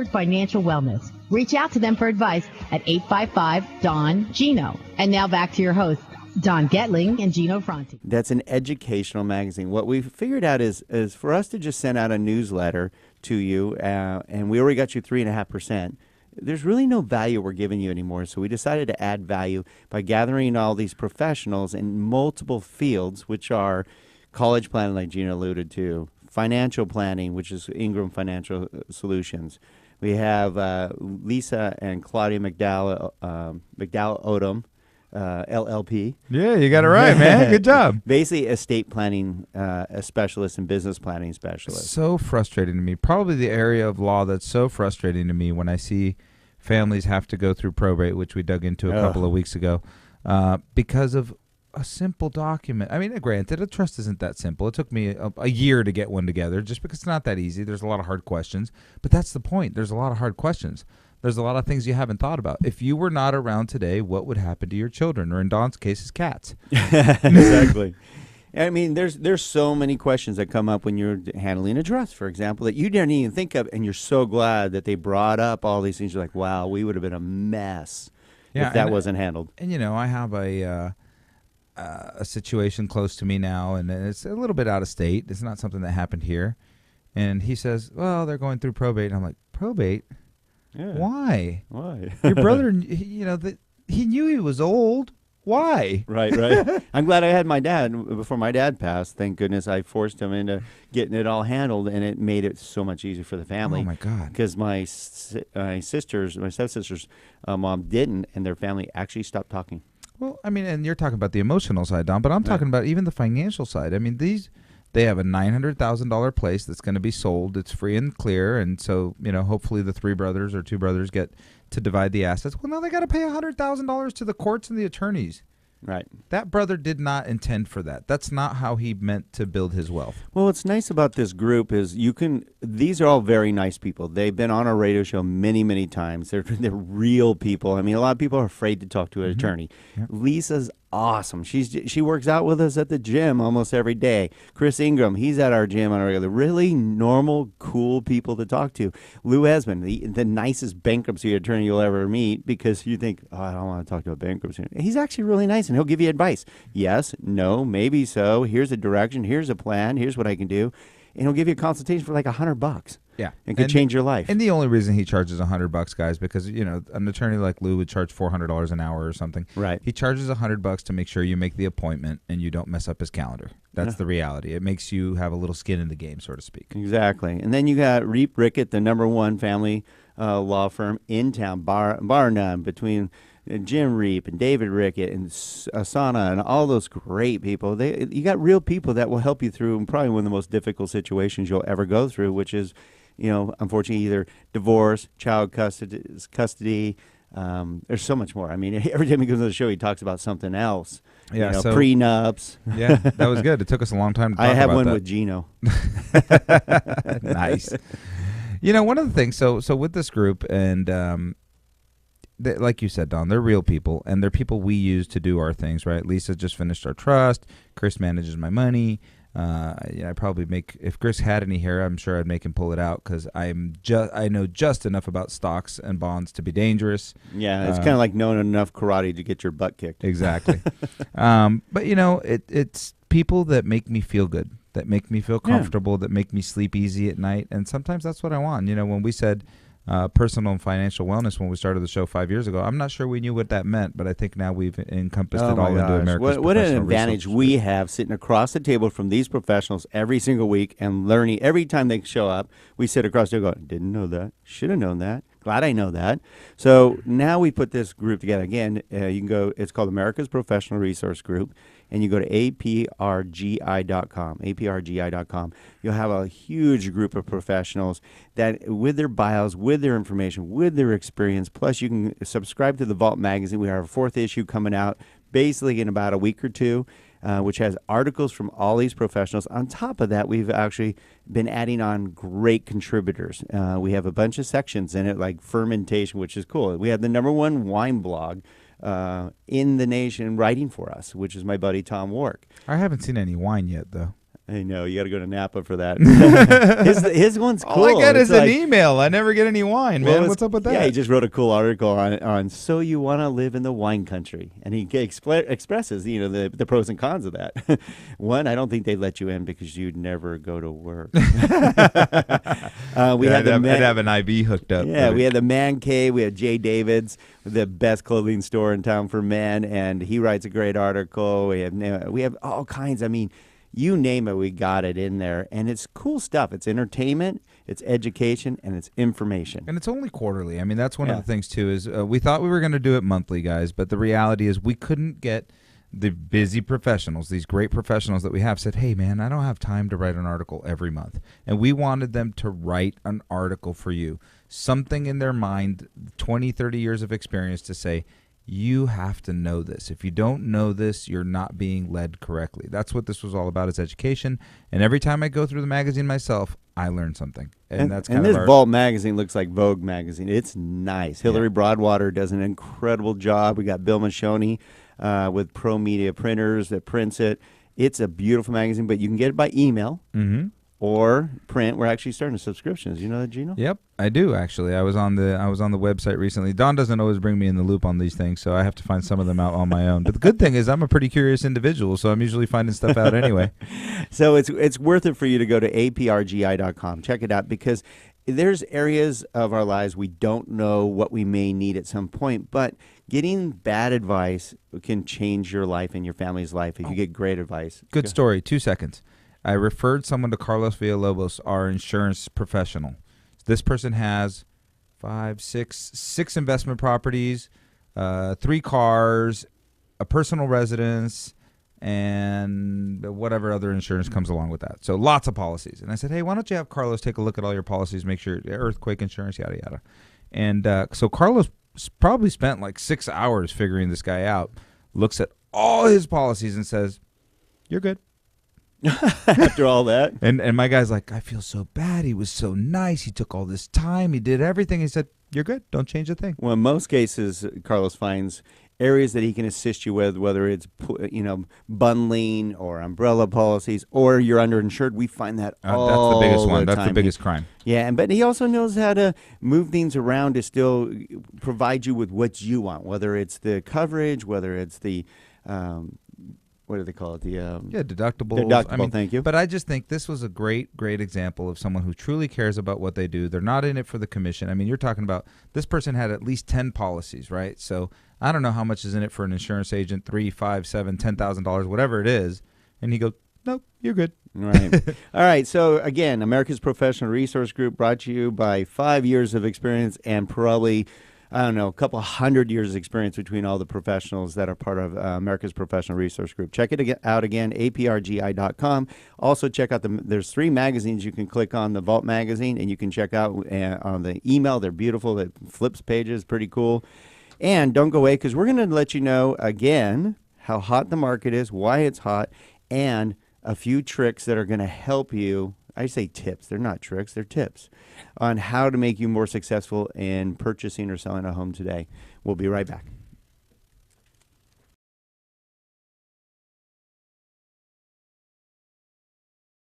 Financial wellness. Reach out to them for advice at 855-DON-GINO. And now back to your hosts, Don Getling and Gino Fronti. That's an educational magazine. What we've figured out is for us to just send out a newsletter to you, and we already got you 3.5%. There's really no value we're giving you anymore, so we decided to add value by gathering all these professionals in multiple fields, which are college planning, like Gina alluded to, financial planning, which is Ingram Financial Solutions. We have Lisa and Claudia McDowell Odom, LLP. Yeah, you got it right, man. Good job. Basically, estate planning a specialist and business planning specialist. So frustrating to me. Probably the area of law that's so frustrating to me when I see families have to go through probate, which we dug into a couple of weeks ago, because of a simple document. I mean, granted, a trust isn't that simple. It took me a year to get one together just because it's not that easy. There's a lot of hard questions, but that's the point. There's a lot of hard questions. There's a lot of things you haven't thought about. If you were not around today, what would happen to your children, or in Don's case, his cats? Exactly. I mean, there's so many questions that come up when you're handling a trust, for example, that you didn't even think of, and you're so glad that they brought up all these things. You're like, wow, we would have been a mess if that wasn't handled. And, you know, I have a situation close to me now, and it's a little bit out of state. It's not something that happened here. And he says, well, they're going through probate. And I'm like, probate? Yeah. Why? Why? Your brother, he knew he was old. Why? Right. I'm glad I had my dad. Before my dad passed, thank goodness I forced him into getting it all handled, and it made it so much easier for the family. Oh, my God. Because my stepsister's mom didn't, and their family actually stopped talking. Well, I mean, and you're talking about the emotional side, Don, but I'm talking about even the financial side. I mean, they have a $900,000 place that's going to be sold. It's free and clear, and so, you know, hopefully the three brothers or two brothers get to divide the assets. Well, now they got to pay $100,000 to the courts and the attorneys. Right. That brother did not intend for that. That's not how he meant to build his wealth. Well, what's nice about this group is these are all very nice people. They've been on our radio show many, many times. They're real people. I mean, a lot of people are afraid to talk to an attorney. Yep. Lisa's awesome. She works out with us at the gym almost every day. Chris Ingram, he's at our gym on a regular. Really normal, cool people to talk to. Lou Esmond, the nicest bankruptcy attorney you'll ever meet, because you think, oh, I don't want to talk to a bankruptcy attorney. He's actually really nice, and he'll give you advice. Yes, no, maybe so. Here's a direction. Here's a plan. Here's what I can do. And he'll give you a consultation for like $100. Yeah, it could change your life. And the only reason he charges $100, guys, because, you know, an attorney like Lou would charge $400 an hour or something. Right. He charges $100 to make sure you make the appointment and you don't mess up his calendar. That's the reality. It makes you have a little skin in the game, so to speak. Exactly. And then you got Reap Rickett, the #1 family law firm in town, bar none, between Jim Reap and David Rickett and Asana and all those great people. You got real people that will help you through probably one of the most difficult situations you'll ever go through, which is, you know, unfortunately, either divorce, child custody. There's so much more. I mean, every time he comes on the show, he talks about something else. Yeah, you know, so, prenups. Yeah, that was good. It took us a long time to talk about that. I have one with Gino. Nice. You know, one of the things, so with this group, and like you said, Don, they're real people, and they're people we use to do our things, right? Lisa just finished our trust. Chris manages my money. I probably if Chris had any hair, I'm sure I'd make him pull it out, because I know just enough about stocks and bonds to be dangerous. Yeah, it's kind of like knowing enough karate to get your butt kicked. Exactly. But, you know, it's people that make me feel good, that make me feel comfortable, that make me sleep easy at night, and sometimes that's what I want. You know, when we said personal and financial wellness when we started the show 5 years ago, I'm not sure we knew what that meant, but I think now we've encompassed it all into America's What an advantage we have sitting across the table from these professionals every single week and learning every time they show up. We sit across the table going, didn't know that, should have known that, glad I know that. So now we put this group together. Again, you can go, it's called America's Professional Resource Group, and you go to aprgi.com. You'll have a huge group of professionals that, with their bios, with their information, with their experience, plus you can subscribe to the Vault magazine. We have our 4th issue coming out basically in about a week or two, which has articles from all these professionals. On top of that, we've actually been adding on great contributors. We have a bunch of sections in it, like fermentation, which is cool. We have the #1 wine blog in the nation writing for us, which is my buddy Tom Wark. I haven't seen any wine yet, though. I know. You got to go to Napa for that. his one's cool. All I get It's is an like, email. I never get any wine, man. well, What's up with that? Yeah, he just wrote a cool article on so you want to live in the wine country, and he expresses the pros and cons of that. One, I don't think they'd let you in because you'd never go to work. I'd have an IV hooked up. Yeah, we had the Man Cave. We had Jay David's, the best clothing store in town for men, and he writes a great article. We have all kinds. I mean, you name it, we got it in there, and it's cool stuff. It's entertainment, it's education, and it's information. And it's only quarterly. I mean, that's one of the things too. Is we thought we were going to do it monthly, guys, but the reality is we couldn't get the busy professionals, these great professionals that we have, said, hey, man, I don't have time to write an article every month. And we wanted them to write an article for you, something in their mind, 20, 30 years of experience to say, you have to know this. If you don't know this, you're not being led correctly. That's what this was all about, is education. And every time I go through the magazine myself, I learn something. And that's kind of this Vault magazine looks like Vogue magazine. It's nice. Hillary Broadwater does an incredible job. We got Bill Mashoni with Pro Media Printers that prints it. It's a beautiful magazine, but you can get it by email. Mm-hmm. Or print. We're actually starting subscriptions. You know that, Gino? Yep, I do actually. I was on the website recently. Don doesn't always bring me in the loop on these things, so I have to find some of them out on my own. But the good thing is I'm a pretty curious individual, so I'm usually finding stuff out anyway. So it's worth it for you to go to aprgi.com. Check it out, because there's areas of our lives we don't know what we may need at some point, but getting bad advice can change your life and your family's life if you get great advice. Good story. 2 seconds. I referred someone to Carlos Villalobos, our insurance professional. This person has six investment properties, 3 cars, a personal residence, and whatever other insurance comes along with that. So lots of policies. And I said, hey, why don't you have Carlos take a look at all your policies, make sure earthquake insurance, yada, yada. And so Carlos probably spent like 6 hours figuring this guy out, looks at all his policies and says, you're good. After all that. And my guy's like, I feel so bad. He was so nice. He took all this time. He did everything. He said, you're good. Don't change a thing. Well, in most cases, Carlos finds areas that he can assist you with, whether it's bundling or umbrella policies, or you're underinsured. We find that all that's the biggest one. the That's time. the biggest crime. Yeah, but he also knows how to move things around to still provide you with what you want, whether it's the coverage, whether it's the what do they call it? The deductibles. Deductible, thank you. But I just think this was a great example of someone who truly cares about what they do. They're not in it for the commission. I mean, you're talking about this person had at least 10 policies, right? So I don't know how much is in it for an insurance agent, $3,000, $5,000, $7,000, $10,000, whatever it is. And he goes, nope, you're good. Right. All right. So again, America's Professional Resource Group, brought to you by 5 years of experience and probably, I don't know, a couple 100 years of experience between all the professionals that are part of America's Professional Resource Group. Check it out again, aprgi.com. Also check out there's 3 magazines you can click on, the Vault magazine, and you can check out on the email. They're beautiful. It flips pages, pretty cool. And don't go away, because we're going to let you know again how hot the market is, why it's hot, and a few tricks that are going to help you. I say tips. They're not tricks. They're tips on how to make you more successful in purchasing or selling a home today. We'll be right back.